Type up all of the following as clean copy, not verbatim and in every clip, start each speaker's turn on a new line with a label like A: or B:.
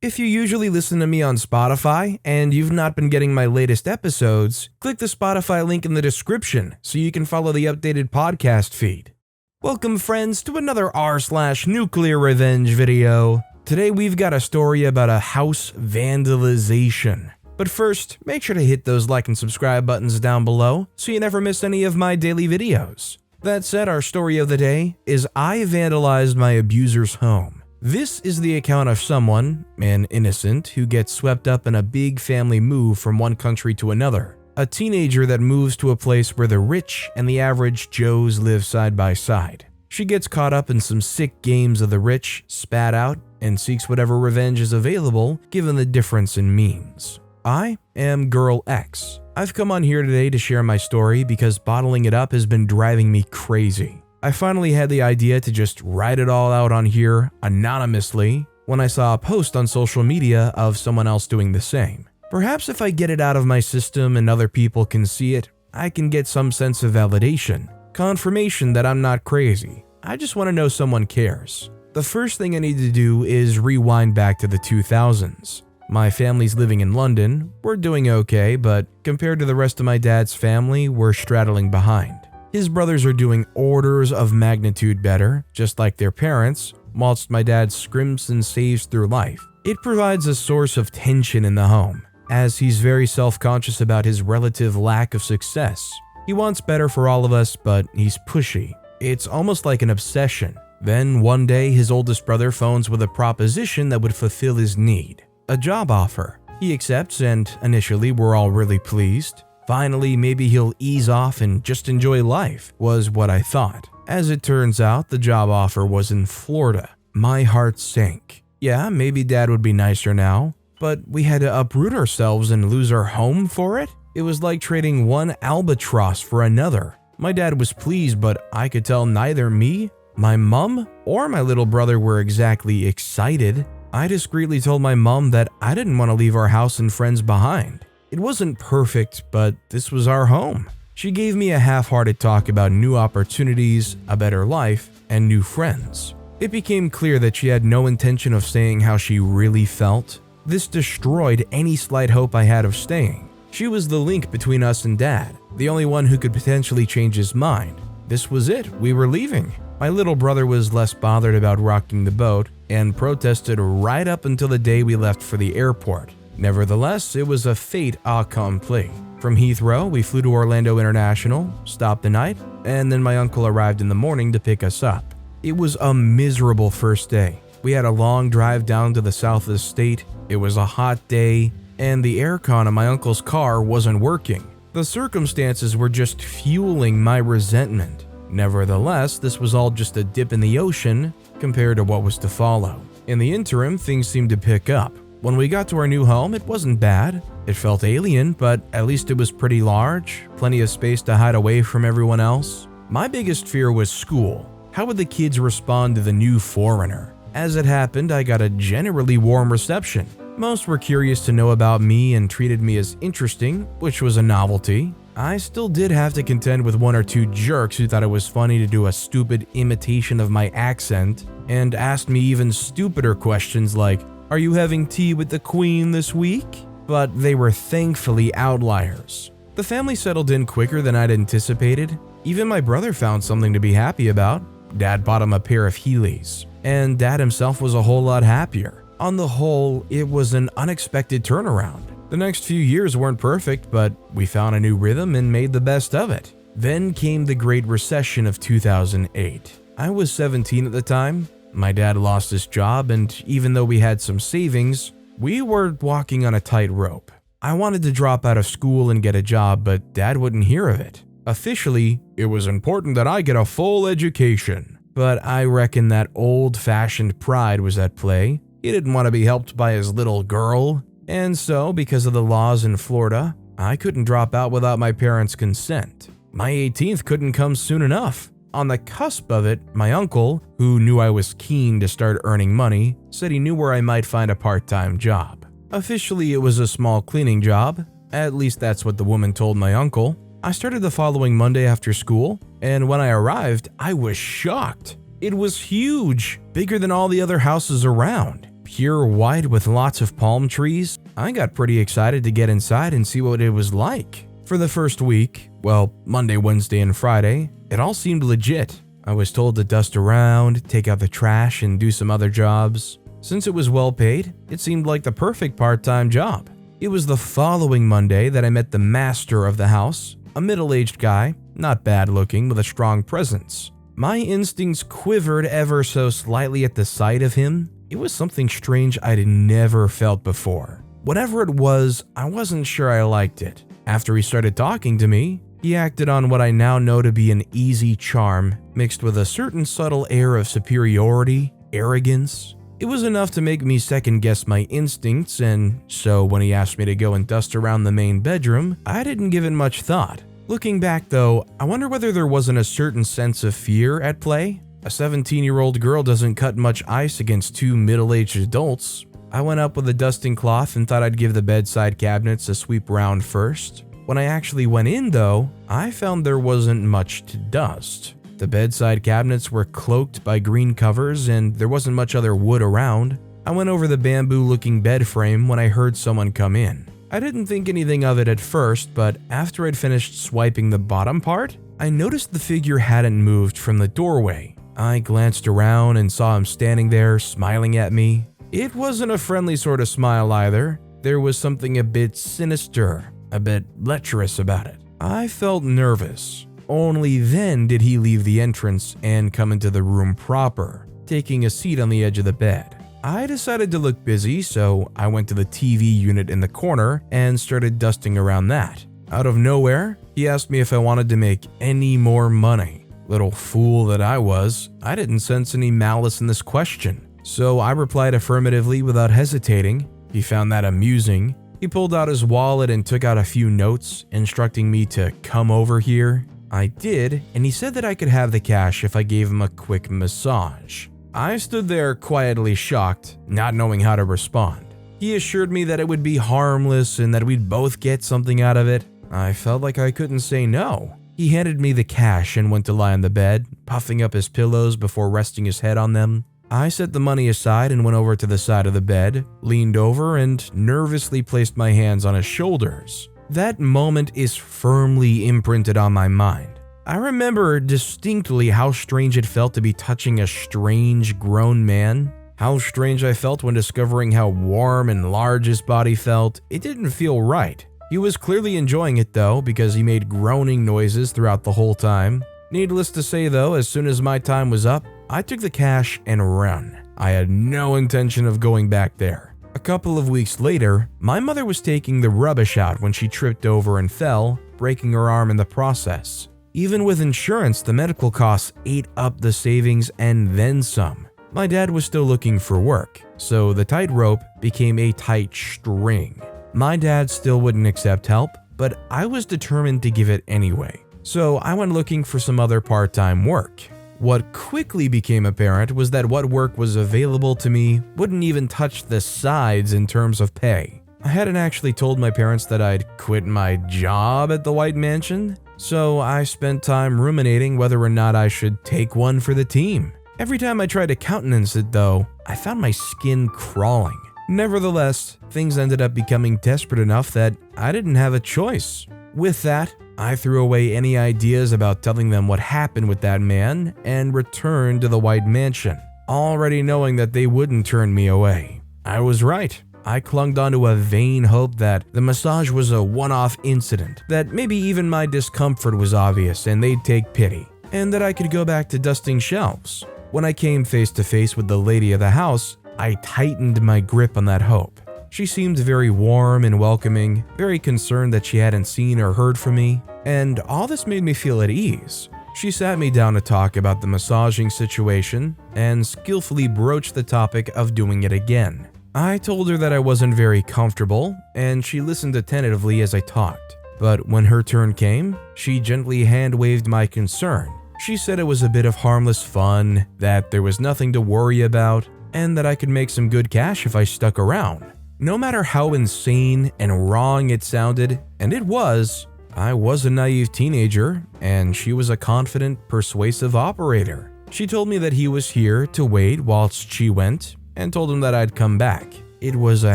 A: If you usually listen to me on Spotify and you've not been getting my latest episodes, click the Spotify link in the description so you can follow the updated podcast feed. Welcome friends to another r/NuclearRevenge video. Today we've got a story about a house vandalization. But first, make sure to hit those like and subscribe buttons down below so you never miss any of my daily videos. That said, our story of the day is I vandalized my abuser's home. This is the account of someone, an innocent, who gets swept up in a big family move from one country to another. A teenager that moves to a place where the rich and the average Joes live side by side. She gets caught up in some sick games of the rich, spat out, and seeks whatever revenge is available given the difference in means. I am Girl X. I've come on here today to share my story because bottling it up has been driving me crazy. I finally had the idea to just write it all out on here anonymously when I saw a post on social media of someone else doing the same. Perhaps if I get it out of my system and other people can see it, I can get some sense of validation, confirmation that I'm not crazy. I just want to know someone cares. The first thing I need to do is rewind back to the 2000s. My family's living in London. We're doing okay, but compared to the rest of my dad's family, we're straddling behind. His brothers are doing orders of magnitude better, just like their parents, whilst my dad scrimps and saves through life. It provides a source of tension in the home, as he's very self-conscious about his relative lack of success. He wants better for all of us, but he's pushy. It's almost like an obsession. Then one day, his oldest brother phones with a proposition that would fulfill his need. A job offer. He accepts, and initially we're all really pleased. Finally, maybe he'll ease off and just enjoy life, was what I thought. As it turns out, the job offer was in Florida. My heart sank. Yeah, maybe Dad would be nicer now, but we had to uproot ourselves and lose our home for it? It was like trading one albatross for another. My dad was pleased, but I could tell neither me, my mom, or my little brother were exactly excited. I discreetly told my mom that I didn't want to leave our house and friends behind. It wasn't perfect, but this was our home. She gave me a half-hearted talk about new opportunities, a better life, and new friends. It became clear that she had no intention of saying how she really felt. This destroyed any slight hope I had of staying. She was the link between us and Dad, the only one who could potentially change his mind. This was it, we were leaving. My little brother was less bothered about rocking the boat and protested right up until the day we left for the airport. Nevertheless, it was a fait accompli. From Heathrow, we flew to Orlando International, stopped the night, and then my uncle arrived in the morning to pick us up. It was a miserable first day. We had a long drive down to the south of the state, it was a hot day, and the aircon in my uncle's car wasn't working. The circumstances were just fueling my resentment. Nevertheless, this was all just a dip in the ocean compared to what was to follow. In the interim, things seemed to pick up. When we got to our new home, it wasn't bad. It felt alien, but at least it was pretty large, plenty of space to hide away from everyone else. My biggest fear was school. How would the kids respond to the new foreigner? As it happened, I got a generally warm reception. Most were curious to know about me and treated me as interesting, which was a novelty. I still did have to contend with one or two jerks who thought it was funny to do a stupid imitation of my accent and asked me even stupider questions like, "Are you having tea with the Queen this week?" But they were thankfully outliers. The family settled in quicker than I'd anticipated. Even my brother found something to be happy about. Dad bought him a pair of Heelys, and Dad himself was a whole lot happier. On the whole, it was an unexpected turnaround. The next few years weren't perfect, but we found a new rhythm and made the best of it. Then came the Great Recession of 2008. I was 17 at the time. My dad lost his job, and even though we had some savings, we were walking on a tightrope. I wanted to drop out of school and get a job, but Dad wouldn't hear of it. Officially, it was important that I get a full education. But I reckon that old-fashioned pride was at play. He didn't want to be helped by his little girl. And so, because of the laws in Florida, I couldn't drop out without my parents' consent. My 18th couldn't come soon enough. On the cusp of it, my uncle, who knew I was keen to start earning money, said he knew where I might find a part-time job. Officially, it was a small cleaning job. At least that's what the woman told my uncle. I started the following Monday after school, and when I arrived, I was shocked. It was huge, bigger than all the other houses around. pure white with lots of palm trees. I got pretty excited to get inside and see what it was like. For the first week, well, Monday, Wednesday, and Friday, it all seemed legit. I was told to dust around, take out the trash, and do some other jobs. Since it was well paid, it seemed like the perfect part-time job. It was the following Monday that I met the master of the house, a middle-aged guy, not bad looking, with a strong presence. My instincts quivered ever so slightly at the sight of him. It was something strange I'd never felt before. Whatever it was, I wasn't sure I liked it. After he started talking to me, he acted on what I now know to be an easy charm, mixed with a certain subtle air of superiority, arrogance. It was enough to make me second-guess my instincts, and so when he asked me to go and dust around the main bedroom, I didn't give it much thought. Looking back though, I wonder whether there wasn't a certain sense of fear at play. A 17-year-old girl doesn't cut much ice against two middle-aged adults. I went up with a dusting cloth and thought I'd give the bedside cabinets a sweep round first. When I actually went in though, I found there wasn't much to dust. The bedside cabinets were cloaked by green covers and there wasn't much other wood around. I went over the bamboo-looking bed frame when I heard someone come in. I didn't think anything of it at first, but after I'd finished swiping the bottom part, I noticed the figure hadn't moved from the doorway. I glanced around and saw him standing there, smiling at me. It wasn't a friendly sort of smile either. There was something a bit sinister, a bit lecherous about it. I felt nervous. Only then did he leave the entrance and come into the room proper, taking a seat on the edge of the bed. I decided to look busy, so I went to the TV unit in the corner and started dusting around that. Out of nowhere, he asked me if I wanted to make any more money. Little fool that I was, I didn't sense any malice in this question, so I replied affirmatively without hesitating. He found that amusing. He pulled out his wallet and took out a few notes, instructing me to come over here. I did, and he said that I could have the cash if I gave him a quick massage. I stood there quietly shocked, not knowing how to respond. He assured me that it would be harmless and that we'd both get something out of it. I felt like I couldn't say no. He handed me the cash and went to lie on the bed, puffing up his pillows before resting his head on them. I set the money aside and went over to the side of the bed, leaned over, and nervously placed my hands on his shoulders. That moment is firmly imprinted on my mind. I remember distinctly how strange it felt to be touching a strange, grown man. How strange I felt when discovering how warm and large his body felt. It didn't feel right. He was clearly enjoying it though, because he made groaning noises throughout the whole time. Needless to say though, as soon as my time was up, I took the cash and ran. I had no intention of going back there. A couple of weeks later, my mother was taking the rubbish out when she tripped over and fell, breaking her arm in the process. Even with insurance, the medical costs ate up the savings and then some. My dad was still looking for work, so the tightrope became a tight string. My dad still wouldn't accept help, but I was determined to give it anyway. So I went looking for some other part-time work. What quickly became apparent was that what work was available to me wouldn't even touch the sides in terms of pay. I hadn't actually told my parents that I'd quit my job at the White Mansion, so I spent time ruminating whether or not I should take one for the team. Every time I tried to countenance it though, I found my skin crawling. Nevertheless, things ended up becoming desperate enough that I didn't have a choice. With that, I threw away any ideas about telling them what happened with that man and returned to the White Mansion, already knowing that they wouldn't turn me away. I was right. I clung onto a vain hope that the massage was a one-off incident, that maybe even my discomfort was obvious and they'd take pity, and that I could go back to dusting shelves. When I came face to face with the lady of the house, I tightened my grip on that hope. She seemed very warm and welcoming, very concerned that she hadn't seen or heard from me, and all this made me feel at ease. She sat me down to talk about the massaging situation and skillfully broached the topic of doing it again. I told her that I wasn't very comfortable, and she listened attentively as I talked. But when her turn came, she gently hand-waved my concern. She said it was a bit of harmless fun, that there was nothing to worry about, and that I could make some good cash if I stuck around. No matter how insane and wrong it sounded, and it was, I was a naive teenager, and she was a confident, persuasive operator. She told me that he was here to wait whilst she went, and told him that I'd come back. It was a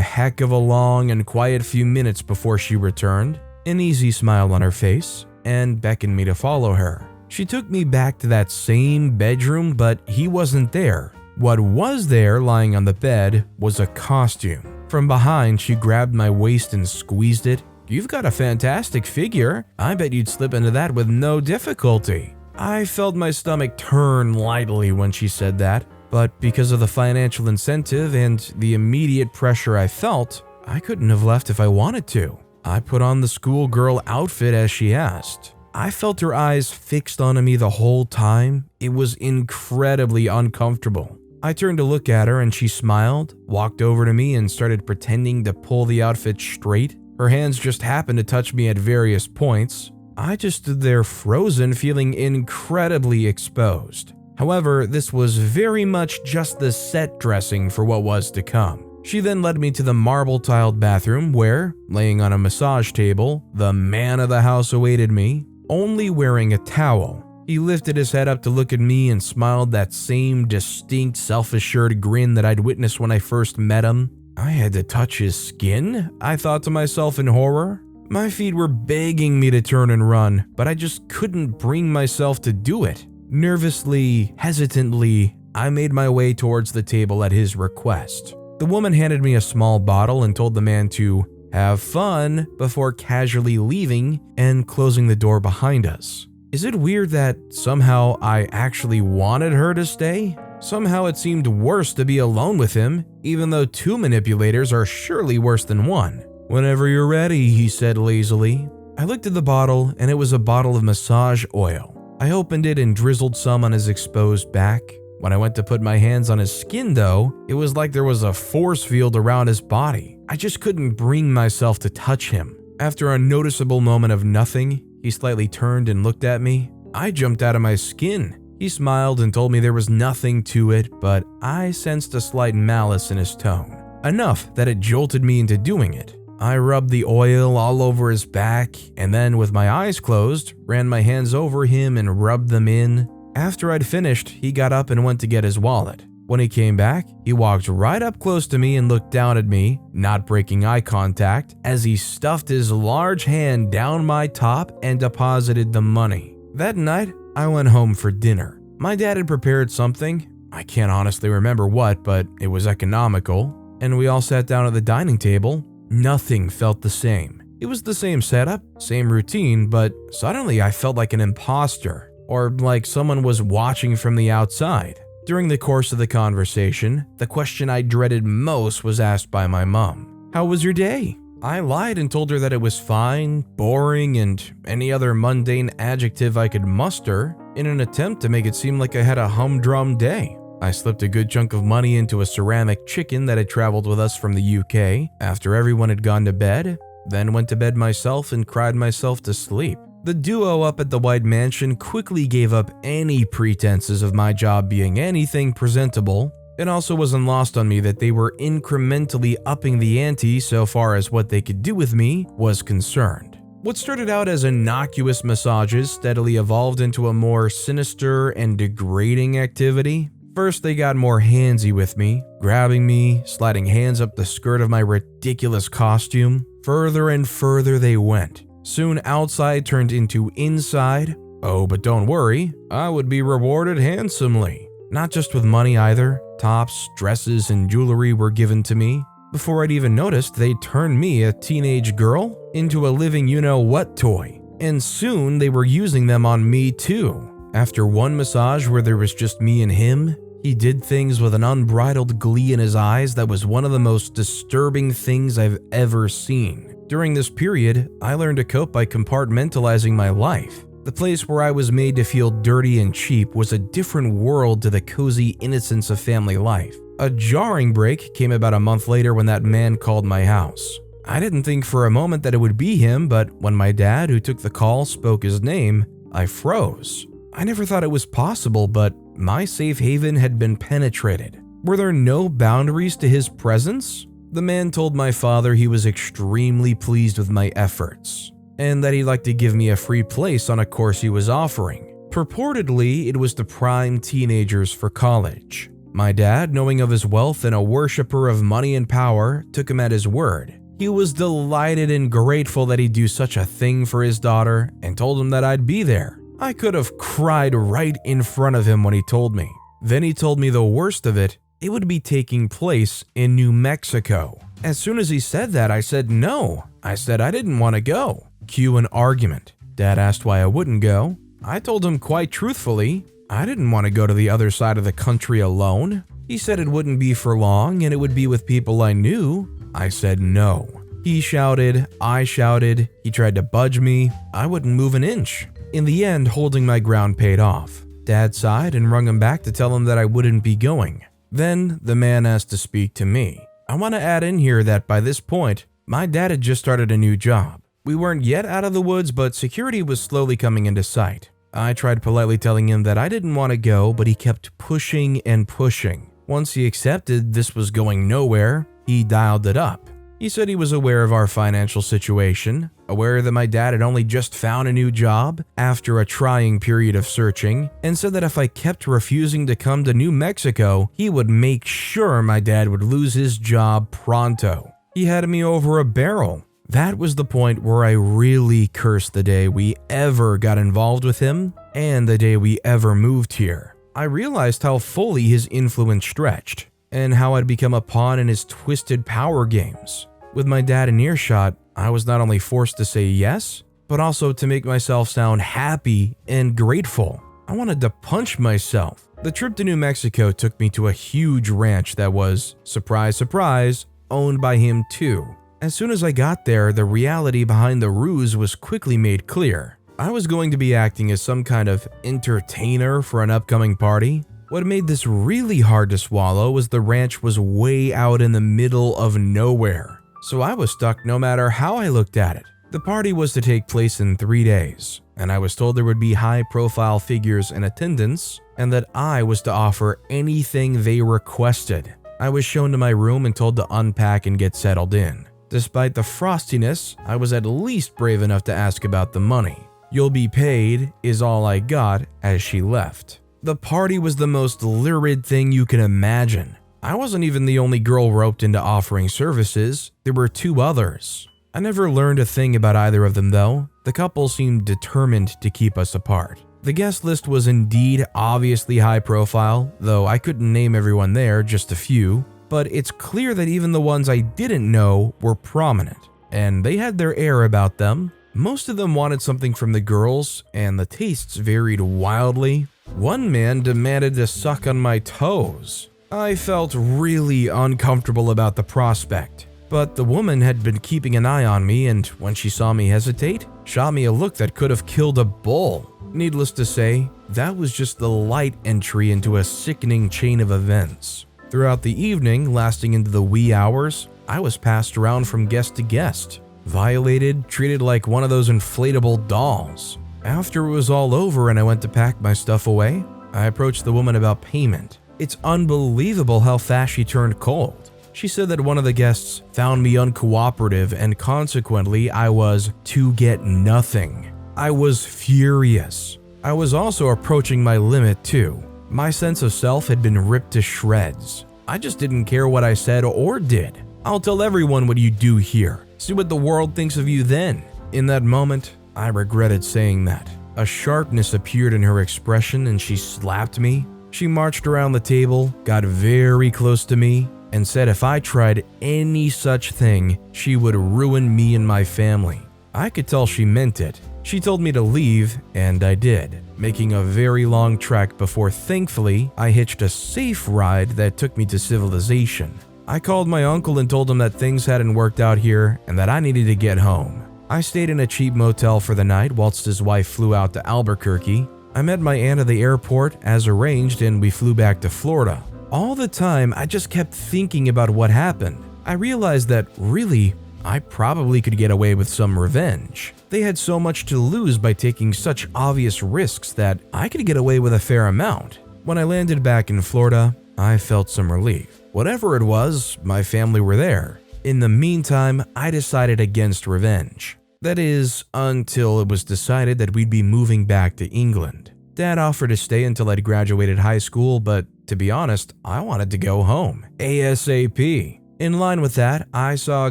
A: heck of a long and quiet few minutes before she returned, an easy smile on her face, and beckoned me to follow her. She took me back to that same bedroom, but he wasn't there. What was there lying on the bed was a costume. From behind, she grabbed my waist and squeezed it. "You've got a fantastic figure. I bet you'd slip into that with no difficulty." I felt my stomach turn lightly when she said that, but because of the financial incentive and the immediate pressure I felt, I couldn't have left if I wanted to. I put on the schoolgirl outfit as she asked. I felt her eyes fixed on me the whole time. It was incredibly uncomfortable. I turned to look at her and she smiled, walked over to me and started pretending to pull the outfit straight. Her hands just happened to touch me at various points. I just stood there frozen, feeling incredibly exposed. However, this was very much just the set dressing for what was to come. She then led me to the marble-tiled bathroom where, laying on a massage table, the man of the house awaited me, only wearing a towel. He lifted his head up to look at me and smiled that same distinct, self-assured grin that I'd witnessed when I first met him. I had to touch his skin, I thought to myself in horror. My feet were begging me to turn and run, but I just couldn't bring myself to do it. Nervously, hesitantly, I made my way towards the table at his request. The woman handed me a small bottle and told the man to have fun before casually leaving and closing the door behind us. Is it weird that somehow I actually wanted her to stay? Somehow it seemed worse to be alone with him, even though two manipulators are surely worse than one. "Whenever you're ready," he said lazily. I looked at the bottle and it was a bottle of massage oil. I opened it and drizzled some on his exposed back. When I went to put my hands on his skin though, it was like there was a force field around his body. I just couldn't bring myself to touch him. After a noticeable moment of nothing, he slightly turned and looked at me. I jumped out of my skin. He smiled and told me there was nothing to it, but I sensed a slight malice in his tone. Enough that it jolted me into doing it. I rubbed the oil all over his back and then, with my eyes closed, ran my hands over him and rubbed them in. After I'd finished, he got up and went to get his wallet. When he came back, he walked right up close to me and looked down at me, not breaking eye contact, as he stuffed his large hand down my top and deposited the money. That night, I went home for dinner. My dad had prepared something. I can't honestly remember what, but it was economical, and we all sat down at the dining table. Nothing felt the same. It was the same setup, same routine, but suddenly I felt like an imposter, or like someone was watching from the outside. During the course of the conversation, the question I dreaded most was asked by my mom. "How was your day?" I lied and told her that it was fine, boring, and any other mundane adjective I could muster in an attempt to make it seem like I had a humdrum day. I slipped a good chunk of money into a ceramic chicken that had traveled with us from the UK after everyone had gone to bed, then went to bed myself and cried myself to sleep. The duo up at the White Mansion quickly gave up any pretenses of my job being anything presentable. It also wasn't lost on me that they were incrementally upping the ante so far as what they could do with me was concerned. What started out as innocuous massages steadily evolved into a more sinister and degrading activity. First, they got more handsy with me, grabbing me, sliding hands up the skirt of my ridiculous costume. Further and further they went. Soon outside turned into inside. Oh, but don't worry, I would be rewarded handsomely. Not just with money either. Tops, dresses, and jewelry were given to me. Before I'd even noticed, they turned me, a teenage girl, into a living you-know-what toy. And soon they were using them on me too. After one massage where there was just me and him, he did things with an unbridled glee in his eyes that was one of the most disturbing things I've ever seen. During this period, I learned to cope by compartmentalizing my life. The place where I was made to feel dirty and cheap was a different world to the cozy innocence of family life. A jarring break came about a month later when that man called my house. I didn't think for a moment that it would be him, but when my dad, who took the call, spoke his name, I froze. I never thought it was possible, but my safe haven had been penetrated. Were there no boundaries to his presence? The man told my father he was extremely pleased with my efforts, and that he'd like to give me a free place on a course he was offering. Purportedly, it was to prime teenagers for college. My dad, knowing of his wealth and a worshiper of money and power, took him at his word. He was delighted and grateful that he'd do such a thing for his daughter and told him that I'd be there. I could have cried right in front of him when he told me. Then he told me the worst of it would be taking place in New Mexico. As soon as he said that, I said no. I said I didn't want to go. Cue an argument. Dad asked why I wouldn't go. I told him quite truthfully, I didn't want to go to the other side of the country alone. He said it wouldn't be for long and it would be with people I knew. I said no. He shouted, I shouted, he tried to budge me. I wouldn't move an inch. In the end, holding my ground paid off. Dad sighed and rung him back to tell him that I wouldn't be going. Then the man asked to speak to me. I want to add in here that by this point, my dad had just started a new job. We weren't yet out of the woods, but security was slowly coming into sight. I tried politely telling him that I didn't want to go, but he kept pushing and pushing. Once he accepted this was going nowhere, he dialed it up. He said he was aware of our financial situation, aware that my dad had only just found a new job after a trying period of searching, and said that if I kept refusing to come to New Mexico, he would make sure my dad would lose his job pronto. He had me over a barrel. That was the point where I really cursed the day we ever got involved with him and the day we ever moved here. I realized how fully his influence stretched, and how I'd become a pawn in his twisted power games. With my dad in earshot, I was not only forced to say yes, but also to make myself sound happy and grateful. I wanted to punch myself. The trip to New Mexico took me to a huge ranch that was, surprise, surprise, owned by him too. As soon as I got there, the reality behind the ruse was quickly made clear. I was going to be acting as some kind of entertainer for an upcoming party. What made this really hard to swallow was the ranch was way out in the middle of nowhere, so I was stuck no matter how I looked at it. The party was to take place in 3 days, and I was told there would be high-profile figures in attendance, and that I was to offer anything they requested. I was shown to my room and told to unpack and get settled in. Despite the frostiness, I was at least brave enough to ask about the money. "You'll be paid" is all I got as she left. The party was the most lurid thing you can imagine. I wasn't even the only girl roped into offering services. There were 2 others. I never learned a thing about either of them though. The couple seemed determined to keep us apart. The guest list was indeed obviously high profile, though I couldn't name everyone there, just a few. But it's clear that even the ones I didn't know were prominent, and they had their air about them. Most of them wanted something from the girls, and the tastes varied wildly. One man demanded to suck on my toes. I felt really uncomfortable about the prospect, but the woman had been keeping an eye on me, and when she saw me hesitate, shot me a look that could have killed a bull. Needless to say, that was just the light entry into a sickening chain of events. Throughout the evening, lasting into the wee hours, I was passed around from guest to guest, violated, treated like one of those inflatable dolls. After it was all over and I went to pack my stuff away, I approached the woman about payment. It's unbelievable how fast she turned cold. She said that one of the guests found me uncooperative and consequently I was to get nothing. I was furious. I was also approaching my limit too. My sense of self had been ripped to shreds. I just didn't care what I said or did. "I'll tell everyone what you do here. See what the world thinks of you then." In that moment, I regretted saying that. A sharpness appeared in her expression and she slapped me. She marched around the table, got very close to me, and said if I tried any such thing, she would ruin me and my family. I could tell she meant it. She told me to leave, and I did, making a very long trek before thankfully I hitched a safe ride that took me to civilization. I called my uncle and told him that things hadn't worked out here and that I needed to get home. I stayed in a cheap motel for the night whilst his wife flew out to Albuquerque. I met my aunt at the airport as arranged and we flew back to Florida. All the time, I just kept thinking about what happened. I realized that really, I probably could get away with some revenge. They had so much to lose by taking such obvious risks that I could get away with a fair amount. When I landed back in Florida, I felt some relief. Whatever it was, my family were there. In the meantime, I decided against revenge. That is, until it was decided that we'd be moving back to England. Dad offered to stay until I'd graduated high school, but to be honest, I wanted to go home ASAP. In line with that, I saw a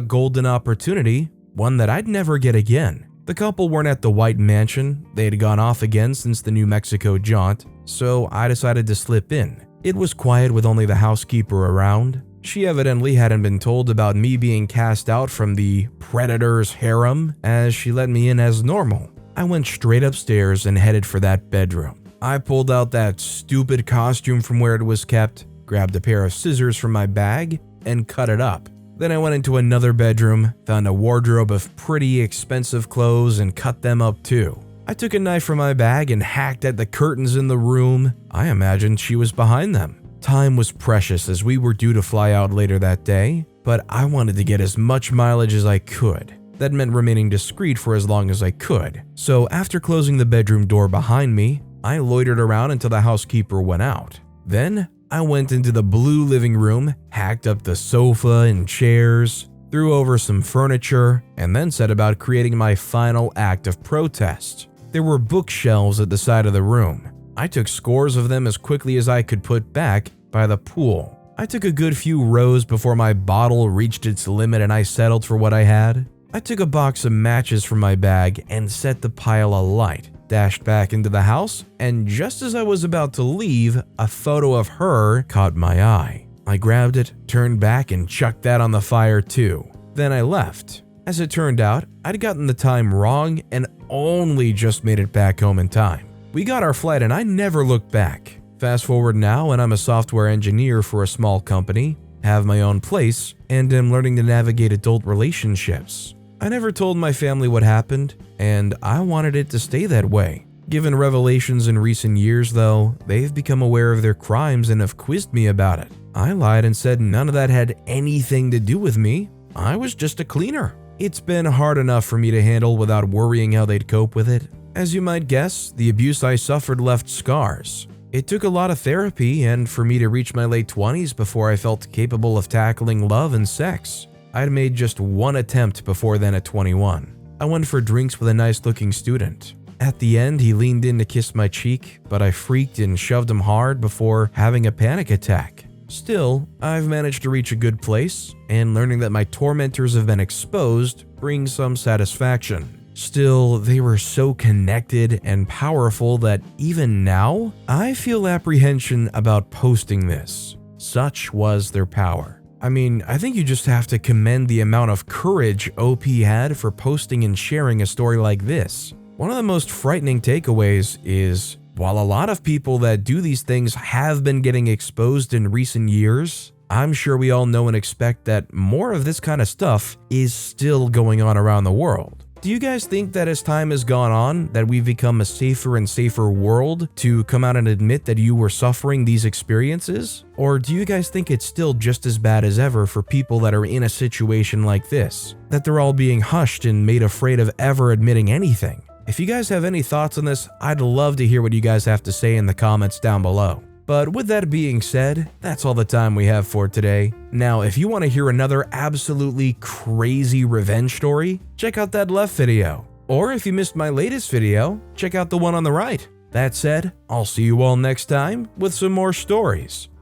A: golden opportunity, one that I'd never get again. The couple weren't at the White Mansion, they had gone off again since the New Mexico jaunt, so I decided to slip in. It was quiet with only the housekeeper around. She evidently hadn't been told about me being cast out from the predator's harem, as she let me in as normal. I went straight upstairs and headed for that bedroom. I pulled out that stupid costume from where it was kept, grabbed a pair of scissors from my bag, and cut it up. Then I went into another bedroom, found a wardrobe of pretty expensive clothes and cut them up too. I took a knife from my bag and hacked at the curtains in the room. I imagined she was behind them. Time was precious as we were due to fly out later that day, but I wanted to get as much mileage as I could. That meant remaining discreet for as long as I could. So after closing the bedroom door behind me, I loitered around until the housekeeper went out. Then I went into the blue living room, hacked up the sofa and chairs, threw over some furniture, and then set about creating my final act of protest. There were bookshelves at the side of the room. I took scores of them as quickly as I could put back by the pool. I took a good few rows before my bottle reached its limit and I settled for what I had. I took a box of matches from my bag and set the pile alight, dashed back into the house, and just as I was about to leave, a photo of her caught my eye. I grabbed it, turned back, and chucked that on the fire too. Then I left. As it turned out, I'd gotten the time wrong and only just made it back home in time. We got our flight and I never looked back. Fast forward now and I'm a software engineer for a small company, have my own place, and am learning to navigate adult relationships. I never told my family what happened, and I wanted it to stay that way. Given revelations in recent years though, they've become aware of their crimes and have quizzed me about it. I lied and said none of that had anything to do with me. I was just a cleaner. It's been hard enough for me to handle without worrying how they'd cope with it. As you might guess, the abuse I suffered left scars. It took a lot of therapy and for me to reach my late 20s before I felt capable of tackling love and sex. I'd made just one attempt before then at 21. I went for drinks with a nice-looking student. At the end, he leaned in to kiss my cheek, but I freaked and shoved him hard before having a panic attack. Still, I've managed to reach a good place, and learning that my tormentors have been exposed brings some satisfaction. Still, they were so connected and powerful that even now, I feel apprehension about posting this. Such was their power. I mean, I think you just have to commend the amount of courage OP had for posting and sharing a story like this. One of the most frightening takeaways is, while a lot of people that do these things have been getting exposed in recent years, I'm sure we all know and expect that more of this kind of stuff is still going on around the world. Do you guys think that as time has gone on, that we've become a safer and safer world to come out and admit that you were suffering these experiences? Or do you guys think it's still just as bad as ever for people that are in a situation like this? That they're all being hushed and made afraid of ever admitting anything? If you guys have any thoughts on this, I'd love to hear what you guys have to say in the comments down below. But with that being said, that's all the time we have for today. Now, if you want to hear another absolutely crazy revenge story, check out that left video. Or if you missed my latest video, check out the one on the right. That said, I'll see you all next time with some more stories.